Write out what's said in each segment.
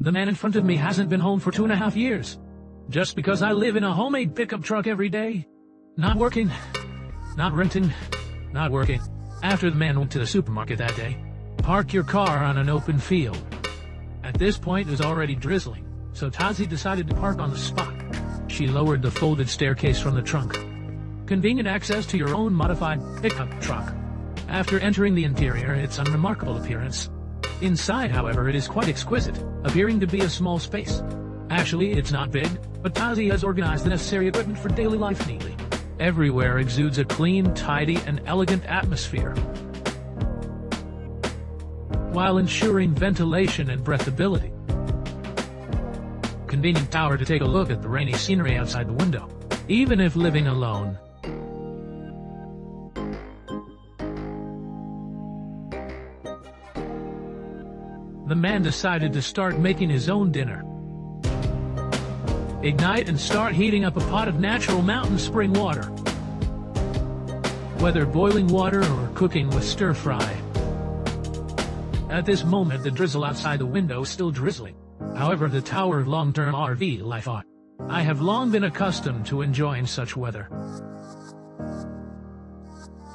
The man in front of me hasn't been home for 2.5 years. Just because I live in a homemade pickup truck every day. Not working, not renting, not working. After the man went to the supermarket that day, park your car on an open field. At this point it was already drizzling, so Tazi decided to park on the spot. She lowered the folded staircase from the trunk. Convenient access to your own modified pickup truck. After entering the interior, its unremarkable appearance. Inside, however, it is quite exquisite, appearing to be a small space. Actually, it's not big, but Tazi has organized the necessary equipment for daily life neatly. Everywhere exudes a clean, tidy, and elegant atmosphere, while ensuring ventilation and breathability. Convenient tower to take a look at the rainy scenery outside the window, even if living alone. The man decided to start making his own dinner. Ignite and start heating up a pot of natural mountain spring water. Whether boiling water or cooking with stir-fry. At this moment the drizzle outside the window is still drizzling. However, the tower of long-term RV life on. I have long been accustomed to enjoying such weather.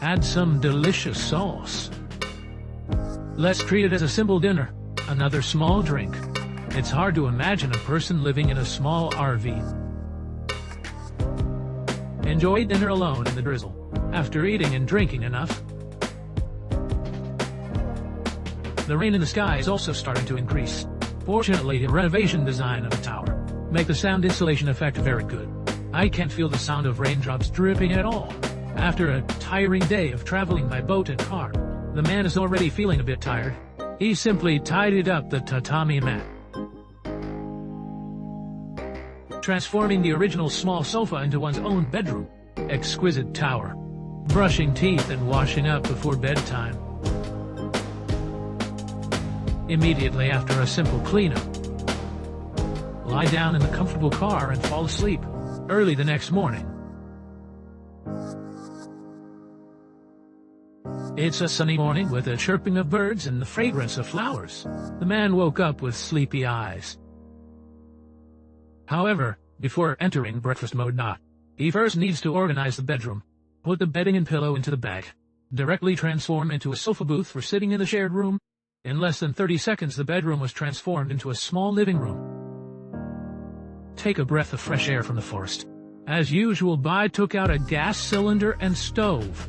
Add some delicious sauce. Let's treat it as a simple dinner. Another small drink. It's hard to imagine a person living in a small RV. Enjoy dinner alone in the drizzle. After eating and drinking enough. The rain in the sky is also starting to increase. Fortunately, the renovation design of the tower make the sound insulation effect very good. I can't feel the sound of raindrops dripping at all. After a tiring day of traveling by boat and car, the man is already feeling a bit tired. He simply tidied up the tatami mat, transforming the original small sofa into one's own bedroom. Exquisite tower. Brushing teeth and washing up before bedtime. Immediately after a simple cleanup, lie down in the comfortable car and fall asleep. Early the next morning. It's a sunny morning with a chirping of birds and the fragrance of flowers. The man woke up with sleepy eyes. However, before entering breakfast mode, he first needs to organize the bedroom. Put the bedding and pillow into the bag. Directly transform into a sofa booth for sitting in the shared room. In less than 30 seconds the bedroom was transformed into a small living room. Take a breath of fresh air from the forest. As usual, Bai took out a gas cylinder and stove.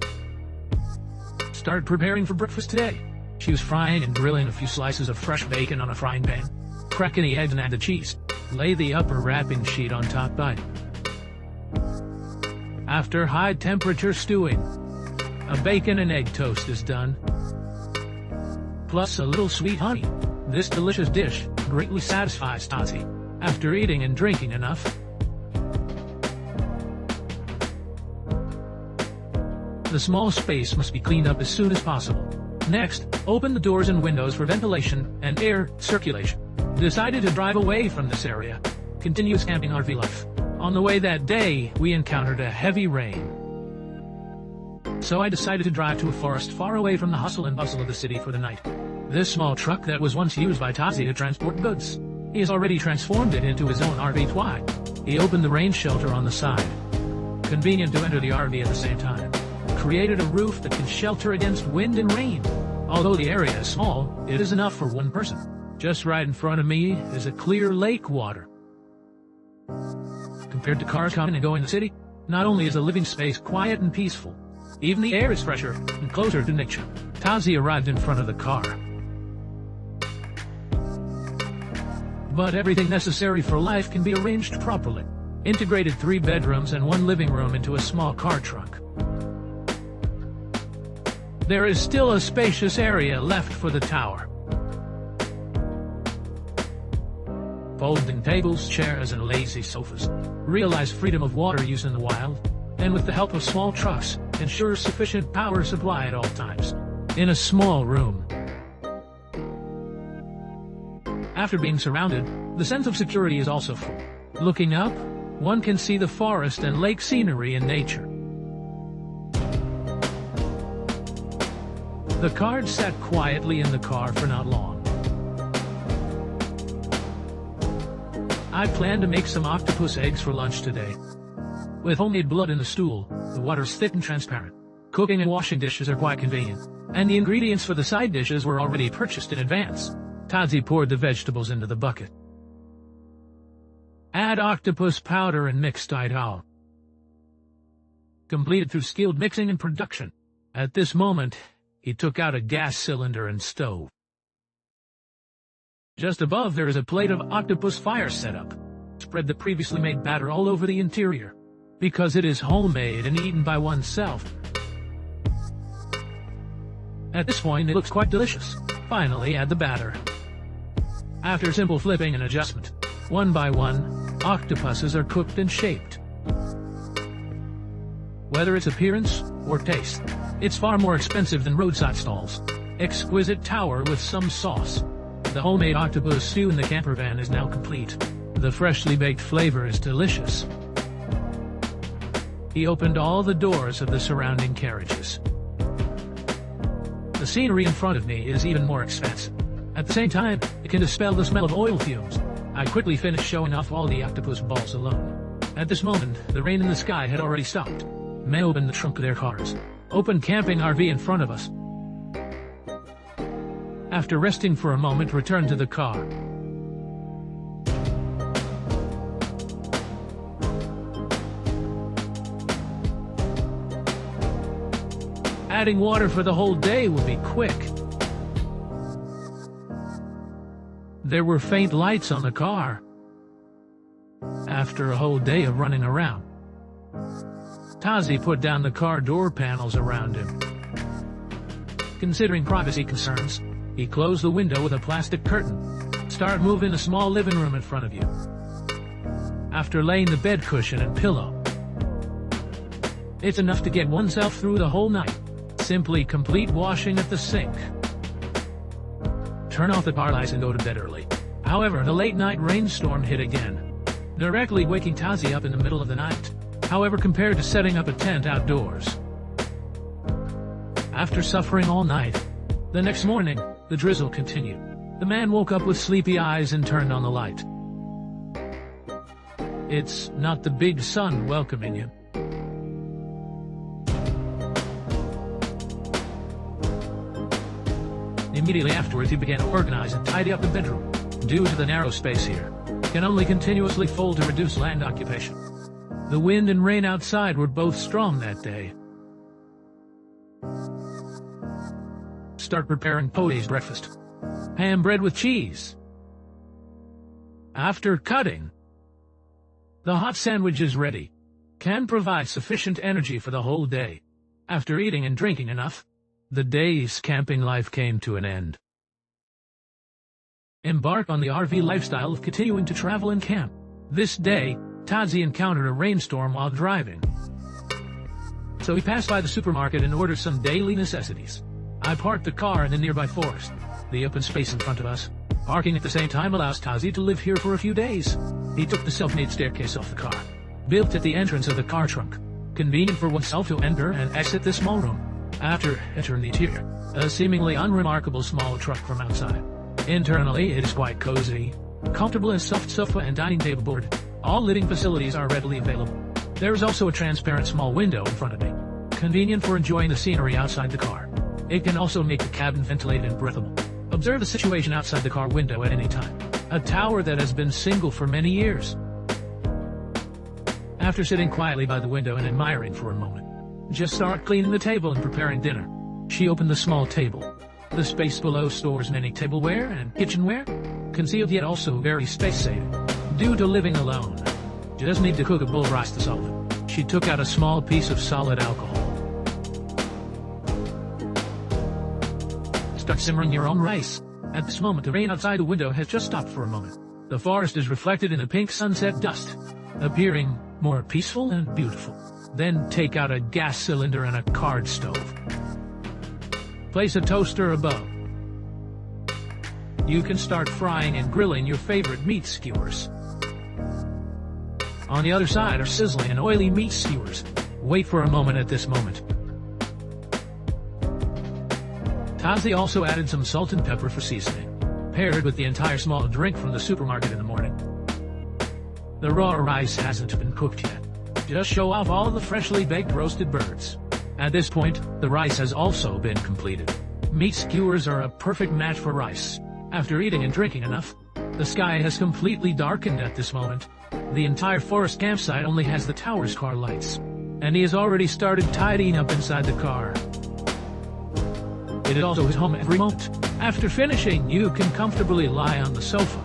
Start preparing for breakfast today. She was frying and grilling a few slices of fresh bacon on a frying pan. Crack any eggs and add the cheese. Lay the upper wrapping sheet on top. Bai. After high temperature stewing, a bacon and egg toast is done. Plus a little sweet honey. This delicious dish greatly satisfies Tazi. After eating and drinking enough, the small space must be cleaned up as soon as possible. Next, open the doors and windows for ventilation and air circulation. Decided to drive away from this area. Continuous camping RV life. On the way that day, we encountered a heavy rain. So I decided to drive to a forest far away from the hustle and bustle of the city for the night. This small truck that was once used by Tazi to transport goods, he has already transformed it into his own RV twine. He opened the rain shelter on the side. Convenient to enter the RV at the same time. Created a roof that can shelter against wind and rain. Although the area is small, it is enough for one person. Just right in front of me is a clear lake water. Compared to cars coming and going in the city, not only is the living space quiet and peaceful, even the air is fresher and closer to nature. Tazi arrived in front of the car. But everything necessary for life can be arranged properly. Integrated 3 bedrooms and 1 living room into a small car trunk. There is still a spacious area left for the tower. Folding tables, chairs, and lazy sofas. Realize freedom of water use in the wild, and with the help of small trucks, ensure sufficient power supply at all times. In a small room. After being surrounded, the sense of security is also full. Looking up, one can see the forest and lake scenery in nature. The car sat quietly in the car for not long. I plan to make some octopus eggs for lunch today. With homemade blood in the stool, the water's thick and transparent. Cooking and washing dishes are quite convenient, and the ingredients for the side dishes were already purchased in advance. Tazi poured the vegetables into the bucket. Add octopus powder and mix it. Completed through skilled mixing and production. At this moment, he took out a gas cylinder and stove. Just above there is a plate of octopus fire setup. Spread the previously made batter all over the interior, because it is homemade and eaten by oneself. At this point it looks quite delicious. Finally add the batter. After simple flipping and adjustment, one by one, octopuses are cooked and shaped. Whether it's appearance or taste, it's far more expensive than roadside stalls. Exquisite tower with some sauce. The homemade octopus stew in the camper van is now complete. The freshly baked flavor is delicious. He opened all the doors of the surrounding carriages. The scenery in front of me is even more expansive. At the same time, it can dispel the smell of oil fumes. I quickly finished showing off all the octopus balls alone. At this moment, the rain in the sky had already stopped. Men opened the trunk of their cars. Open camping RV in front of us. After resting for a moment, returned to the car. Adding water for the whole day will be quick. There were faint lights on the car. After a whole day of running around, Tazi put down the car door panels around him. Considering privacy concerns, he closed the window with a plastic curtain. Start moving a small living room in front of you. After laying the bed cushion and pillow, it's enough to get oneself through the whole night. Simply complete washing at the sink. Turn off the car lights and go to bed early. However, the late-night rainstorm hit again, directly waking Tazi up in the middle of the night. However, compared to setting up a tent outdoors. After suffering all night, the next morning, the drizzle continued. The man woke up with sleepy eyes and turned on the light. It's not the big sun welcoming him. Immediately afterwards he began to organize and tidy up the bedroom. Due to the narrow space here, he can only continuously fold to reduce land occupation. The wind and rain outside were both strong that day. Start preparing Pote's breakfast. Ham bread with cheese. After cutting, the hot sandwich is ready. Can provide sufficient energy for the whole day. After eating and drinking enough, the day's camping life came to an end. Embark on the RV lifestyle of continuing to travel and camp. This day, Tazi encountered a rainstorm while driving, so he passed by the supermarket and ordered some daily necessities. I parked the car in the nearby forest. The open space in front of us. Parking at the same time allows Tazi to live here for a few days. He took the self-made staircase off the car, built at the entrance of the car trunk. Convenient for oneself to enter and exit the small room. After entering the interior, a seemingly unremarkable small truck from outside. Internally, it is quite cozy, comfortable as soft sofa and dining table board. All living facilities are readily available. There is also a transparent small window in front of me, convenient for enjoying the scenery outside the car. It can also make the cabin ventilated and breathable. Observe the situation outside the car window at any time. A tower that has been single for many years. After sitting quietly by the window and admiring for a moment, just start cleaning the table and preparing dinner. She opened the small table. The space below stores many tableware and kitchenware, concealed yet also very space-saving. Due to living alone, she doesn't need to cook a bowl of rice to solve it. She took out a small piece of solid alcohol. Start simmering your own rice. At this moment, the rain outside the window has just stopped for a moment. The forest is reflected in the pink sunset dust, appearing more peaceful and beautiful. Then take out a gas cylinder and a card stove. Place a toaster above. You can start frying and grilling your favorite meat skewers. On the other side are sizzling and oily meat skewers. Wait for a moment at this moment. Tazi also added some salt and pepper for seasoning, paired with the entire small drink from the supermarket in the morning. The raw rice hasn't been cooked yet. Just show off all the freshly baked roasted birds. At this point, the rice has also been completed. Meat skewers are a perfect match for rice. After eating and drinking enough, the sky has completely darkened at this moment. The entire forest campsite only has the tower's car lights, and he has already started tidying up inside the car. It is also his home every moment. After finishing, you can comfortably lie on the sofa.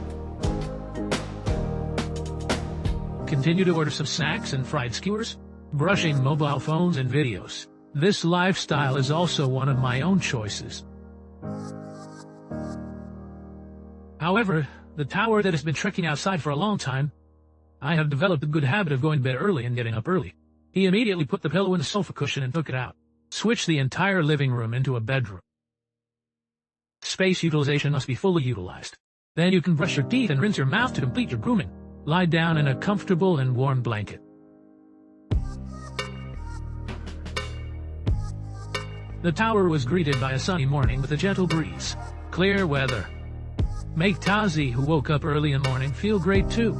Continue to order some snacks and fried skewers, brushing mobile phones and videos. This lifestyle is also one of my own choices. However, the tower that has been trekking outside for a long time, I have developed a good habit of going to bed early and getting up early. He immediately put the pillow in the sofa cushion and took it out. Switch the entire living room into a bedroom. Space utilization must be fully utilized. Then you can brush your teeth and rinse your mouth to complete your grooming. Lie down in a comfortable and warm blanket. The tower was greeted by a sunny morning with a gentle breeze. Clear weather. Make Tazi, who woke up early in the morning, feel great too.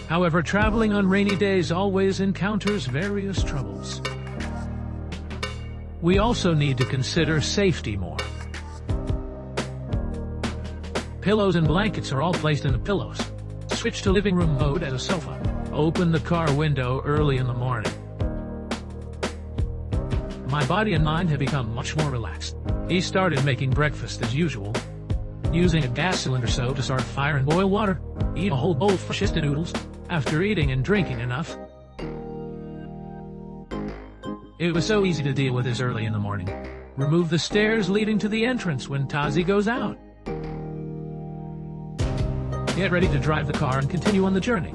However, traveling on rainy days always encounters various troubles. We also need to consider safety more. Pillows and blankets are all placed in the pillows. Switch to living room mode as a sofa. Open the car window early in the morning. My body and mind have become much more relaxed. He started making breakfast as usual, using a gas cylinder stove to start a fire and boil water. Eat a whole bowl of fresh instant noodles. After eating and drinking enough, it was so easy to deal with this early in the morning. Remove the stairs leading to the entrance when Tazi goes out. Get ready to drive the car and continue on the journey.